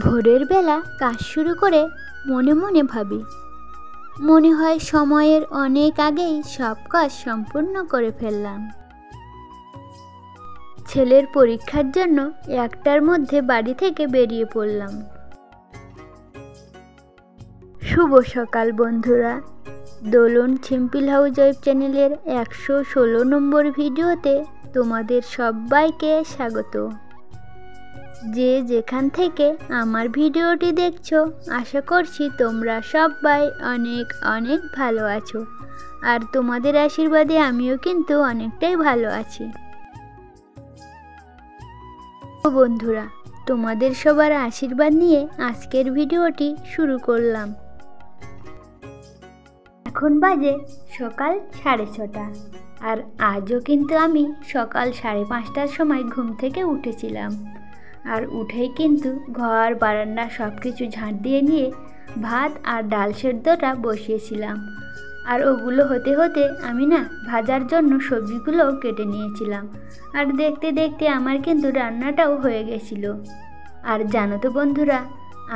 ভোরের বেলা কাজ শুরু করে মনে মনে ভাবি, মনে হয় সময়ের অনেক আগেই সব কাজ সম্পূর্ণ করে ফেললাম। ছেলের পরীক্ষার জন্য 1টার মধ্যে বাড়ি থেকে বেরিয়ে পড়লাম। শুভ সকাল বন্ধুরা, দোলন সিম্পল হাউসওয়াইফ চ্যানেলের 116 নম্বর ভিডিওতে তোমাদের সবাইকে স্বাগত। যে যেখান থেকে আমার ভিডিওটি দেখছো, আশা করছি তোমরা সবাই অনেক অনেক ভালো আছো, আর তোমাদের আশীর্বাদে আমিও কিন্তু অনেকটাই ভালো আছি। বন্ধুরা, তোমাদের সবার আশীর্বাদ নিয়ে আজকের ভিডিওটি শুরু করলাম। এখন বাজে সকাল 6:30, আর আজও কিন্তু আমি সকাল 5:30টার সময় ঘুম থেকে উঠেছিলাম। আর উঠেই কিন্তু ঘর বারান্দা সব কিছু ঝাঁট দিয়ে নিয়ে ভাত আর ডাল সেদ্ধটা বসিয়েছিলাম। আর ওগুলো হতে হতে আমি ভাজার জন্য সবজিগুলো কেটে নিয়েছিলাম। আর দেখতে দেখতে আমার কিন্তু রান্নাটাও হয়ে গেছিল। আর জানো তো বন্ধুরা,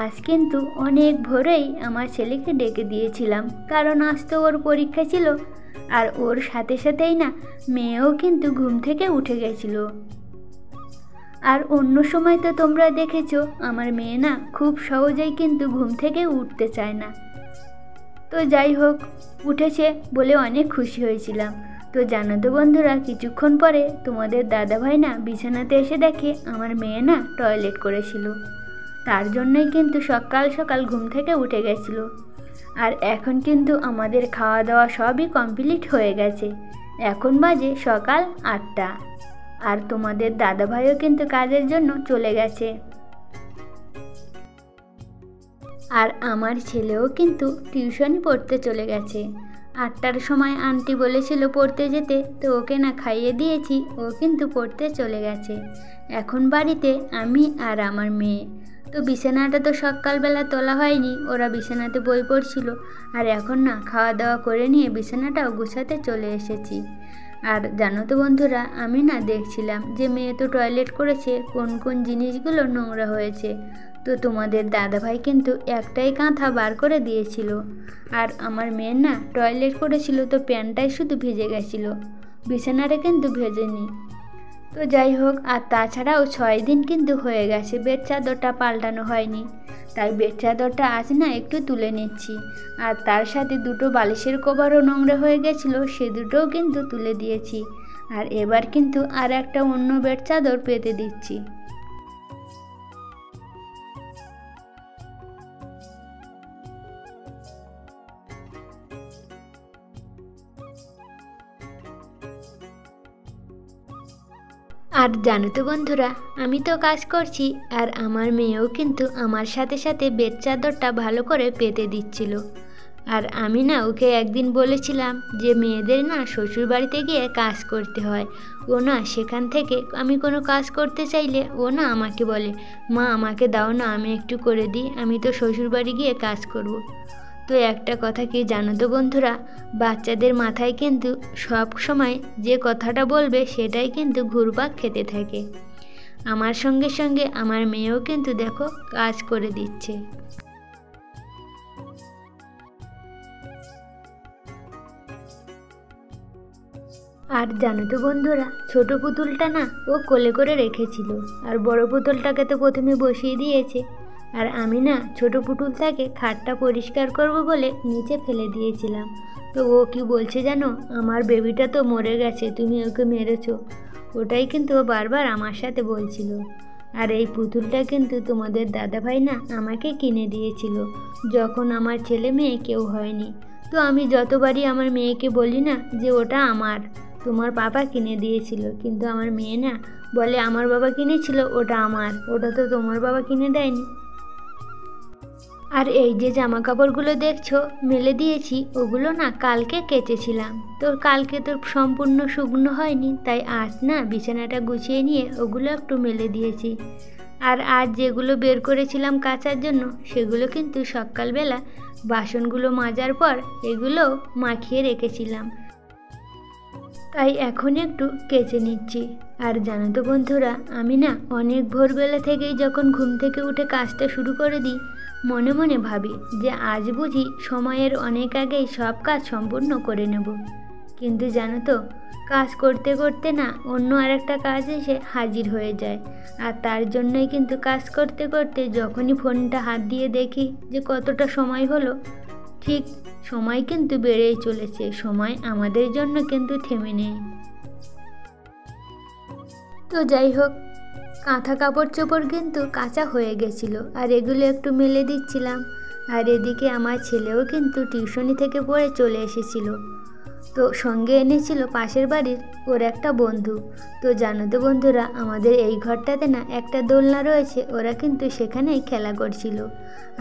আজ কিন্তু অনেক ভোরেই আমার ছেলেকে ডেকে দিয়েছিলাম, কারণ আজ তো ওর পরীক্ষা ছিল। আর ওর সাথে সাথেই মেয়েও কিন্তু ঘুম থেকে উঠে গেছিল। আর অন্য সময় তো তোমরা দেখেছো আমার মেয়ে খুব সহজেই কিন্তু ঘুম থেকে উঠতে চায় না। তো যাই হোক, উঠেছে বলে অনেক খুশি হয়েছিলাম। তো জানো তো বন্ধুরা, কিছুক্ষণ পরে তোমাদের দাদাভাই বিছানাতে এসে দেখে আমার মেয়ে টয়লেট করেছিল। তার জন্যই কিন্তু সকাল সকাল ঘুম থেকে উঠে গেছিল। আর এখন কিন্তু আমাদের খাওয়া দাওয়া সবই কমপ্লিট হয়ে গেছে। এখন বাজে সকাল 8টা, আর তোমাদের দাদাভাইও কিন্তু কাজের জন্য চলে গেছে। আর আমার ছেলেও কিন্তু টিউশন পড়তে চলে গেছে। 8টার সময় আন্টি বলেছিল পড়তে যেতে, তো ওকে খাইয়ে দিয়েছি, ও কিন্তু পড়তে চলে গেছে। এখন বাড়িতে আমি আর আমার মেয়ে। তো বিছানাটা তো সকালবেলা তোলা হয়নি, ওরা বিছানাতে বই পড়ছিল। আর এখন খাওয়া দাওয়া করে নিয়ে বিছানাটাও গুছাতে চলে এসেছি। আর জানো তো বন্ধুরা, আমি দেখছিলাম যে মেয়ে তো টয়লেট করেছে, কোন কোন জিনিসগুলো নোংরা হয়েছে। তো তোমাদের দাদাভাই কিন্তু একটাই কাঁথা বার করে দিয়েছিল। আর আমার মেয়ের টয়লেট করেছিল, তো প্যান্টটাই শুধু ভিজে গেছিল, বিছানাটা কিন্তু ভেজেনি। তো যাই হোক, আর তাছাড়াও 6 দিন কিন্তু হয়ে গেছে বেড চাদরটা পাল্টানো হয়নি, তাই বেড চাদরটা আজ একটু তুলে নিচ্ছি। আর তার সাথে 2টো বালিশের কভারও নোংরা হয়ে গেছিলো, সে দুটোও কিন্তু তুলে দিয়েছি। আর এবার কিন্তু আর একটা অন্য বেড চাদর পেতে দিচ্ছি। আর জানো তো বন্ধুরা, আমি তো কাজ করছি, আর আমার মেয়েও কিন্তু আমার সাথে সাথে বেড চাদরটা ভালো করে পেতে দিচ্ছিল। আর আমি ওকে একদিন বলেছিলাম যে মেয়েদের শ্বশুর বাড়িতে গিয়ে কাজ করতে হয়। ও সেখান থেকে আমি কোনো কাজ করতে চাইলে ও আমাকে বলে, মা আমাকে দাও আমি একটু করে দিই, আমি তো শ্বশুর বাড়ি গিয়ে কাজ করব। তো একটা কথা কি জানো তো বন্ধুরা, বাচ্চাদের মাথায় কিন্তু সব সময় যে কথাটা বলবে সেটাই কিন্তু ঘুরপাক খেতে থাকে। আমার সঙ্গে সঙ্গে আমার মেয়েও কিন্তু দেখো কাজ করে দিচ্ছে। আর জানো তো বন্ধুরা, ছোট পুতুলটা ও কোলে করে রেখেছিল, আর বড় পুতুলটাকে তো প্রথমে বসিয়ে দিয়েছে। আর আমি ছোট পুতুলটাকে খাটটা পরিষ্কার করব বলে নিচে ফেলে দিয়েছিলাম। তো ও কি বলছে জানো, আমার বেবিটা তো মরে গেছে, তুমি ওকে মেরেছো। ওটাই কিন্তু ও বারবার আমার সাথে বলছিল। আর এই পুতুলটা কিন্তু তোমাদের দাদাভাই আমাকে কিনে দিয়েছিল, যখন আমার ছেলে মেয়ে কেউ হয়নি। তো আমি যতবারই আমার মেয়েকে বলি যে ওটা আমার, তোমার বাবা কিনে দিয়েছিল, কিন্তু আমার মেয়ে বলে আমার বাবা কিনেছিল, ওটা আমার, ওটা তো তোমার বাবা কিনে দেয়নি। আর এই যে জামা কাপড়গুলো দেখছো মেলে দিয়েছি, ওগুলো কালকে কেচেছিলাম, তো কালকে তো সম্পূর্ণ শুকনো হয়নি, তাই আজ বিছানাটা গুছিয়ে নিয়ে ওগুলো একটু মেলে দিয়েছি। আর আজ যেগুলো বের করেছিলাম কাচার জন্য, সেগুলো কিন্তু সকালবেলা বাসনগুলো মাজার পর এগুলো মাখিয়ে রেখেছিলাম, তাই এখন একটু কেচে নিচ্ছি। আর জানো তো বন্ধুরা, আমি না অনেক ভোরবেলা থেকেই যখন ঘুম থেকে উঠে কাজটা শুরু করে দিই, মনে মনে ভাবি যে আজ বুঝি সময়ের অনেক আগেই সব কাজ সম্পূর্ণ করে নেব। কিন্তু জানো তো, কাজ করতে করতে না অন্য আরেকটা কাজ এসে হাজির হয়ে যায়। আর তার জন্যই কিন্তু কাজ করতে করতে যখনই ফোনটা হাত দিয়ে দেখি যে কতটা সময় হলো, ঠিক সময় কিন্তু বেড়েই চলেছে। সময় আমাদের জন্য কিন্তু থেমে নেই। তো যাই হোক, কাঁথা কাপড় চোপড় কিন্তু কাঁচা হয়ে গেছিল, আর এগুলো একটু মেলে দিচ্ছিলাম। আর এদিকে আমার ছেলেও কিন্তু টিউশনি থেকে পড়ে চলে এসেছিল। তো সঙ্গে এনেছিল পাশের বাড়ির ওর একটা বন্ধু। তো জানো তো বন্ধুরা, আমাদের এই ঘরটাতে না একটা দোলনা রয়েছে, ওরা কিন্তু সেখানেই খেলা করছিল।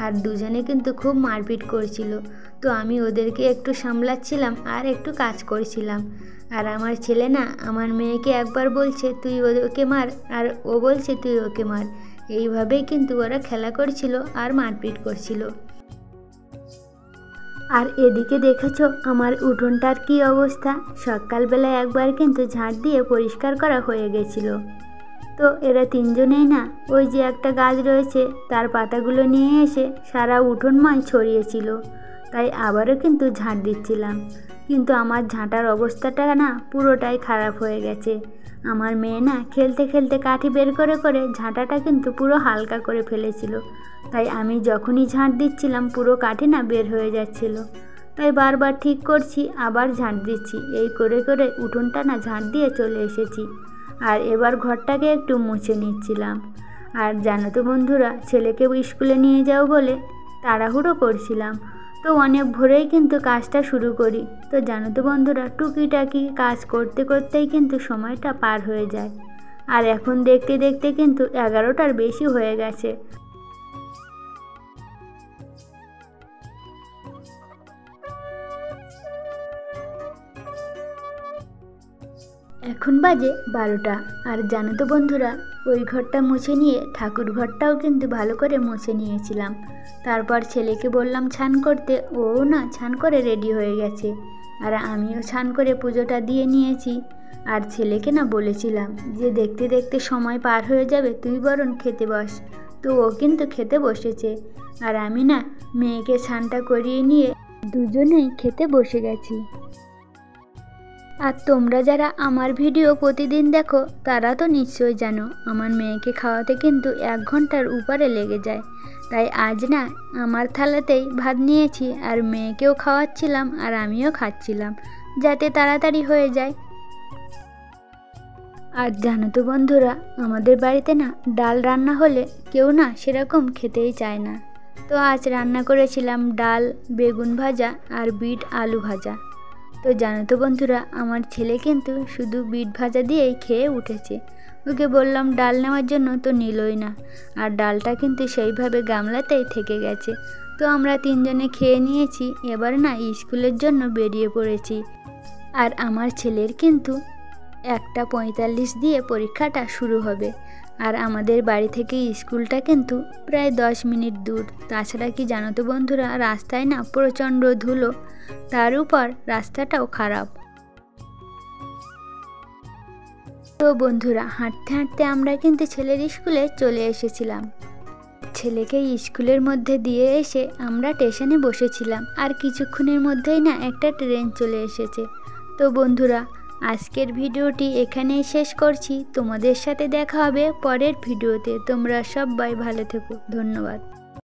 আর দুজনে কিন্তু খুব মারপিট করছিল। তো আমি ওদেরকে একটু সামলাচ্ছিলাম আর একটু কাজ করছিলাম। আর আমার ছেলে না আমার মেয়েকে একবার বলছে তুই ওকে মার, আর ও বলছে তুই ওকে মার। এইভাবেই কিন্তু ওরা খেলা করছিল আর মারপিট করছিল। আর এদিকে দেখেছো আমার উঠোনটার কি অবস্থা। সকালবেলা একবার কিন্তু ঝাঁট দিয়ে পরিষ্কার করা হয়ে গেছিল। তো এরা তিনজনেই না ওই যে একটা গাছ রয়েছে তার পাতাগুলো নিয়ে এসে সারা উঠোনময় ছড়িয়েছিল। তাই আবারও কিন্তু ঝাঁট দিচ্ছিলাম, কিন্তু আমার ঝাঁটার অবস্থাটা না পুরোটাই খারাপ হয়ে গেছে। আমার মেয়ে না খেলতে খেলতে কাঠি বের করে করে ঝাঁটাটা কিন্তু পুরো হালকা করে ফেলেছিল। তাই আমি যখনই ঝাঁট দিচ্ছিলাম পুরো কাঠি না বের হয়ে যাচ্ছিল। তাই বারবার ঠিক করছি, আবার ঝাঁট দিচ্ছি, এই করে করে উঠোনটা না ঝাঁট দিয়ে চলে এসেছি। আর এবার ঘরটাকে একটু মুছে নিচ্ছিলাম। আর জানো তো বন্ধুরা, ছেলেকে স্কুলে নিয়ে যাও বলে তাড়াহুড়ো করছিলাম। তো অনেক ভোরেই কিন্তু কাজটা শুরু করি। তো জানো তো বন্ধুরা, টুকিটাকি কাজ করতে করতেই কিন্তু সময়টা পার হয়ে যায়। আর এখন দেখতে দেখতে কিন্তু 11টার বেশি হয়ে গেছে। এখন বাজে 12টা। আর জানো তো বন্ধুরা, ওই ঘরটা মুছে নিয়ে ঠাকুর ঘরটাও কিন্তু ভালো করে মুছে নিয়েছিলাম। তারপর ছেলেকে বললাম ছান করতে, ও না ছান করে রেডি হয়ে গেছে। আর আমিও ছান করে পুজোটা দিয়ে নিয়েছি। আর ছেলেকে না বলেছিলাম যে দেখতে দেখতে সময় পার হয়ে যাবে, তুই বরং খেতে বস। তো ও কিন্তু খেতে বসেছে। আর আমি না মেয়েকে ছানটা করিয়ে নিয়ে দুজনেই খেতে বসে গেছি। আর তোমরা যারা আমার ভিডিও প্রতিদিন দেখো তারা তো নিশ্চয়ই জানো আমার মেয়েকে খাওয়াতে কিন্তু 1 ঘন্টার উপরে লেগে যায়। তাই আজ না আমার থালাতেই ভাত নিয়েছি আর মেয়েকেও খাওয়াচ্ছিলাম আর আমিও খাচ্ছিলাম, যাতে তাড়াতাড়ি হয়ে যায়। আর জানো তো বন্ধুরা, আমাদের বাড়িতে না ডাল রান্না হলে কেউ না সেরকম খেতেই চায় না। তো আজ রান্না করেছিলাম ডাল, বেগুন ভাজা আর বিট আলু ভাজা। তো জানো তো বন্ধুরা, আমার ছেলে কিন্তু শুধু বিট ভাজা দিয়েই খেয়ে উঠেছে। ওকে বললাম ডাল নেওয়ার জন্য, তো নিলই না। আর ডালটা কিন্তু সেইভাবে গামলাতেই থেকে গেছে। তো আমরা তিনজনে খেয়ে নিয়েছি। এবার না স্কুলের জন্য বেরিয়ে পড়েছি। আর আমার ছেলের কিন্তু 1:45 দিয়ে পরীক্ষাটা শুরু হবে। আর আমাদের বাড়ি থেকে স্কুলটা কিন্তু প্রায় 10 মিনিট দূর। তাছাড়া কি জানো তো বন্ধুরা, রাস্তায় না প্রচণ্ড ধুলো, তার উপর রাস্তাটাও খারাপ। তো বন্ধুরা, হাঁটতে হাঁটতে আমরা কিন্তু ছেলের স্কুলে চলে এসেছিলাম। ছেলেকে স্কুলের মধ্যে দিয়ে এসে আমরা স্টেশনে বসেছিলাম। আর কিছুক্ষণের মধ্যেই না একটা ট্রেন চলে এসেছে। তো বন্ধুরা, আজকের ভিডিওটি এখানেই শেষ করছি। তোমাদের সাথে দেখা হবে পরের ভিডিওতে। তোমরা সবাই ভালো থেকো। ধন্যবাদ।